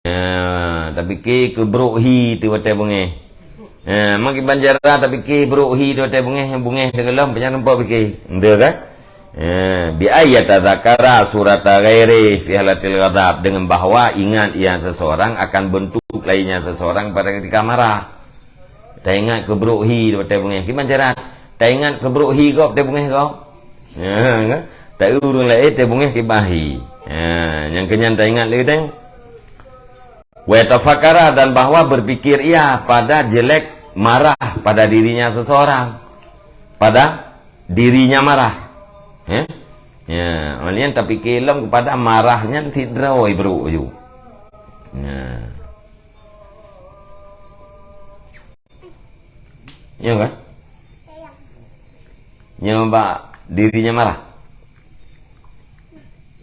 Tapi ke kebrukhi tu watai bungeh. Maki banjara tapi ke beruhi tu watai bungeh degelam penyan nampak fikir. Nda kan? Bi ayat tadzakara surat ghairi fi halatil ghadab, dengan bahawa ingat ia seseorang akan bentuk lainnya seseorang pada ketika marah. Tak ingat kebrukhi tu watai bungeh. Ki banjara. Tak ingat kebrukhi kau watai bungeh kau. Kan? Tak urung lain watai bungeh kibahi. Yang kenyan tak ingat lagi tengok. Wa tafakara, dan bahwa berpikir ia pada jelek marah pada dirinya seseorang, pada dirinya marah. Malian tapi kelam kepada marahnya tidak oi bro ju. Ya kan? Nyoba dirinya marah.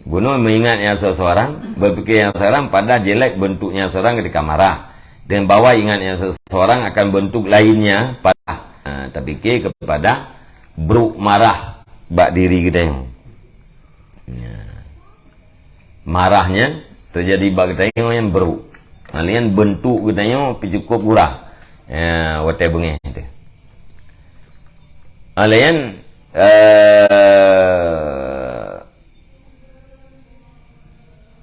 Bunuh mengingatnya seseorang, berpikir yang seseorang pada jelek bentuknya seseorang ketika marah, dan bawa ingatnya seseorang akan bentuk lainnya pada terpikir kepada bruk marah bak diri kita yang marahnya terjadi bak kita yang bruk. Kalian bentuk kita yang cukup murah. Watai bengih itu. Kalian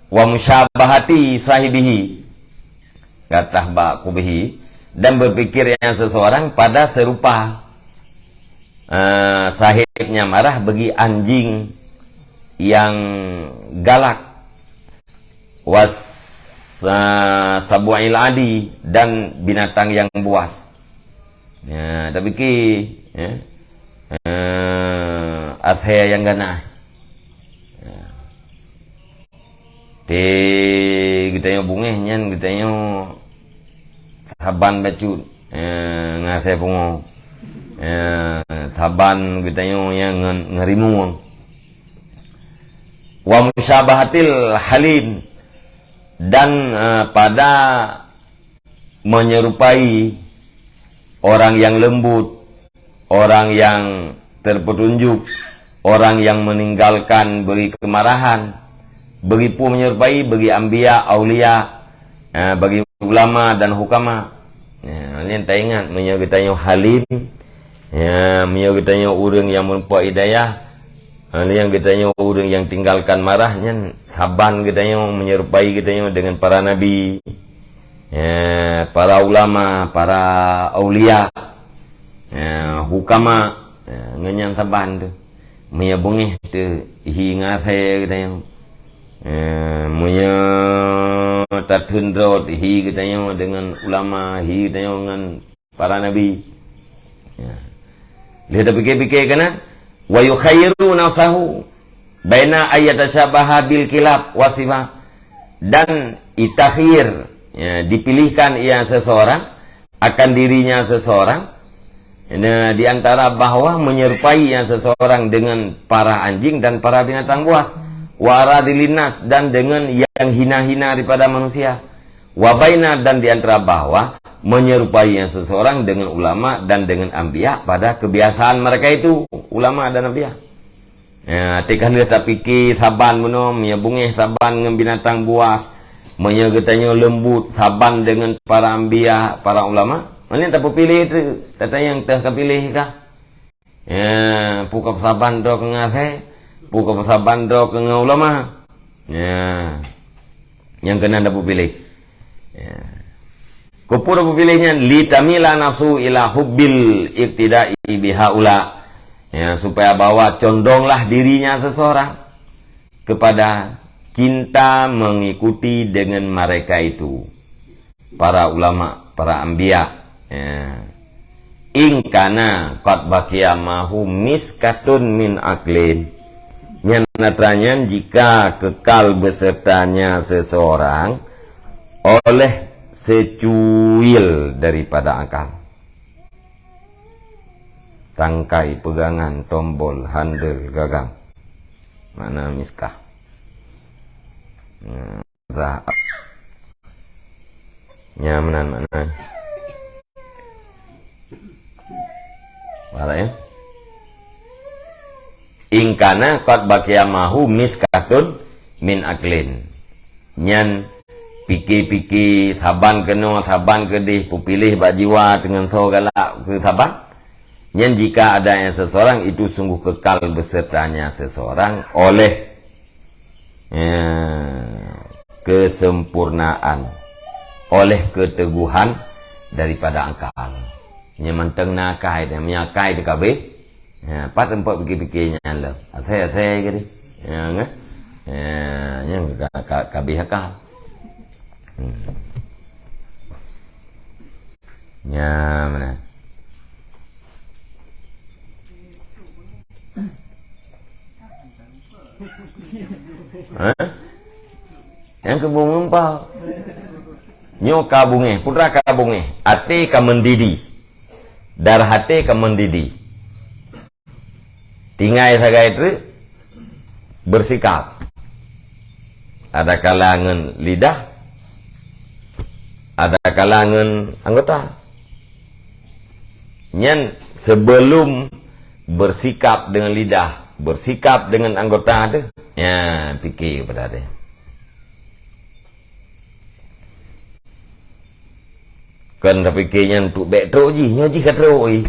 wa musyabahati sahibihi, kata bak kubihi, dan berpikir yang seseorang pada serupa sahibnya marah bagi anjing yang galak, was sabu'il adi, dan binatang yang buas. Tapi ki athaya yang ganah. Kita yang bungeh nyan, kita yang saban bacut ngasih pungo, saban kita yang ngerimu. Wa musyabahatil halim, dan pada menyerupai orang yang lembut, orang yang terpetunjuk, orang yang meninggalkan beri kemarahan, bagi pun menyerupai bagi anbiya, aulia, bagi ulama dan hukama. Kalian tak ingat menyo kita yang halim, menyo kita yang orang yang mempunyai hidayah, yang kita yang orang yang tinggalkan marahnya, saban kita yang menyerupai kita yang dengan para nabi, para ulama, para aulia, hukama, ngenyan saban tu, menyo bengih tu hingga saya kita yang punya tatun road hi kita yang dengan ulama, hi kita yang dengan para nabi. Lihat fikir-fikir kan? Wa yukhayyiru nafsahu baina ayatasyabaha bil kilab wasifah, dan itakhir, dipilihkan ia seseorang akan dirinya seseorang di antara bahwa menyerupai ia seseorang dengan para anjing dan para binatang buas, waradilinas, dan dengan yang hina-hina daripada manusia, wabaina, dan diantara bahwa menyerupai yang seseorang dengan ulama dan dengan anbiya pada kebiasaan mereka itu, ulama dan anbiya. Tekan dia tak fikir saban menom, ya bungeh saban dengan binatang buas, menyegetanya lembut saban dengan para anbiya, para ulama. Mana tak pilih tu, tata yang tak pilih kah? Pukap saban do kengasih, pukap saban do ke ulama. Yang kena dapat pilih. Kupur dapat pilihnya litamila nafsu ila hubbil iktida'i bihaula. Supaya bawa condonglah dirinya seseorang kepada cinta mengikuti dengan mereka itu, para ulama, para anbiya. Ingkana qad baqiya mahu miskatun min aklin. Nyatanya jika kekal besertanya seseorang oleh secuil daripada akal. Tangkai, pegangan, tombol, handle, gagang. Mana miskah? Nyamanan mana? Mana ya? Ingkana qad baqiya mahu miskatun min aklin. Nyan Fikir-fikir saban kena, saban kedih, pilih bak jiwa dengan so galak ke saban. Yang jika ada yang seseorang itu sungguh kekal besertanya seseorang oleh kesempurnaan, oleh keteguhan daripada akal. Nyamanteng nakai dan menyakai de kabeh. Pat empat fikir-fikirnya lah. Asai ke ni. Yang kabeh akal. Mana? Yang kebung empau. Nyo kabunge, putra kabunge, ate ka mendidih. Dar hati ka mendidih. Tingai sagai itu bersikap. Ada kalangan lidah, ada kalangan anggota. Nyen sebelum bersikap dengan lidah, bersikap dengan anggota ada, ya fikir pada dia. Kan tapi fikirnya untuk baik teruk je, nyoji kat teruk je.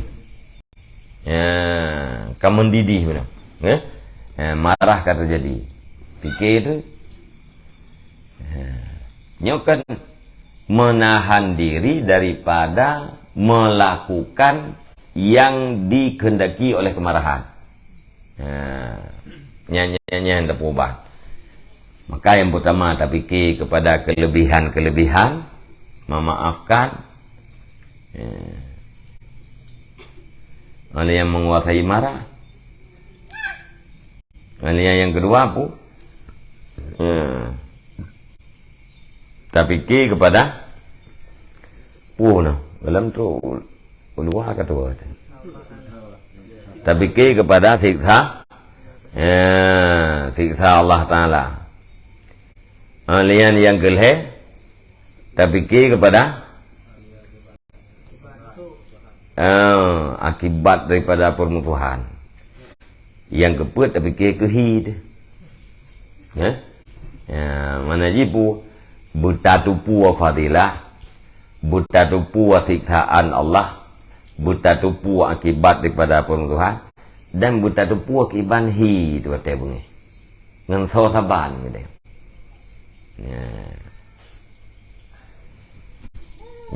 Ya, kamu mendidih benar. Marah kata jadi. Fikir itu. Nyokan menahan diri daripada melakukan yang dikehendaki oleh kemarahan. Nyanyi hendak berubah. Maka yang pertama tak fikir kepada kelebihan-kelebihan, memaafkan. Oleh yang menguasai marah. Oleh yang kedua apa? Tak fikir kepada dalam tu luar kata buat. Tak fikir kepada siksa siksa Allah Ta'ala. Oleh yang kelih, tak fikir kepada akibat daripada permusuhan. Yang keempat tak fikir kehid. Mana jipu buta tupu wa fadilah, buta tupu wa siksaan Allah, buta tupu akibat daripada permusuhan, dan buta tupu akibat hi tu kata bunyi. Ngan so saban gitu.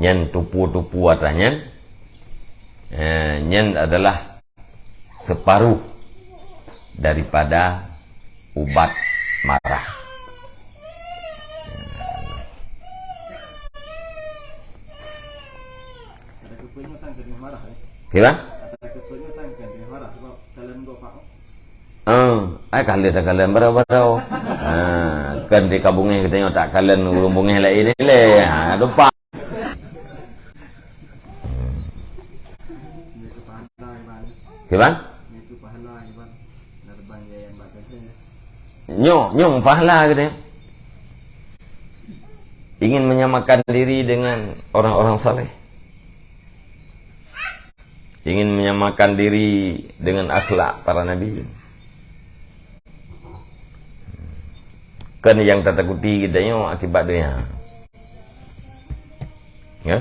Nyen tupu-tupu atanya. Nyen adalah separuh daripada ubat marah. Kira? Kalian tak kalian berapa? Kan di kabungnya kita tak kalian rumbungnya lain ini le. Lupa. Kira? Nyong pahala gitu. Ingin menyamakan diri dengan orang-orang saleh. Ingin menyamakan diri dengan akhlak para nabi. Kan yang tak takuti kita akibat dia. Ya?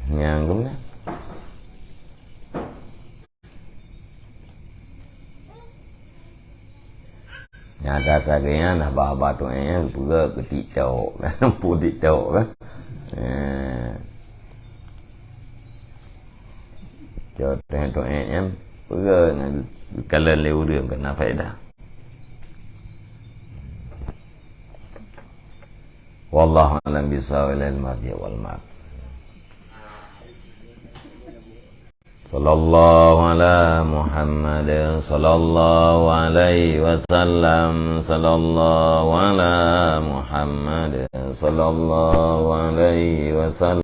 Nyanggung dah. Nyata kagaknya nah bah tu juga ketikau kan putih tau kan. Contoh tu em juga kalau leu dia kena faedah. Wallahu a'lam bishawab al-marji wal ma'ad. Sallallahu ala Muhammad sallallahu alaihi wasallam, sallallahu ala Muhammad sallallahu alaihi wasallam.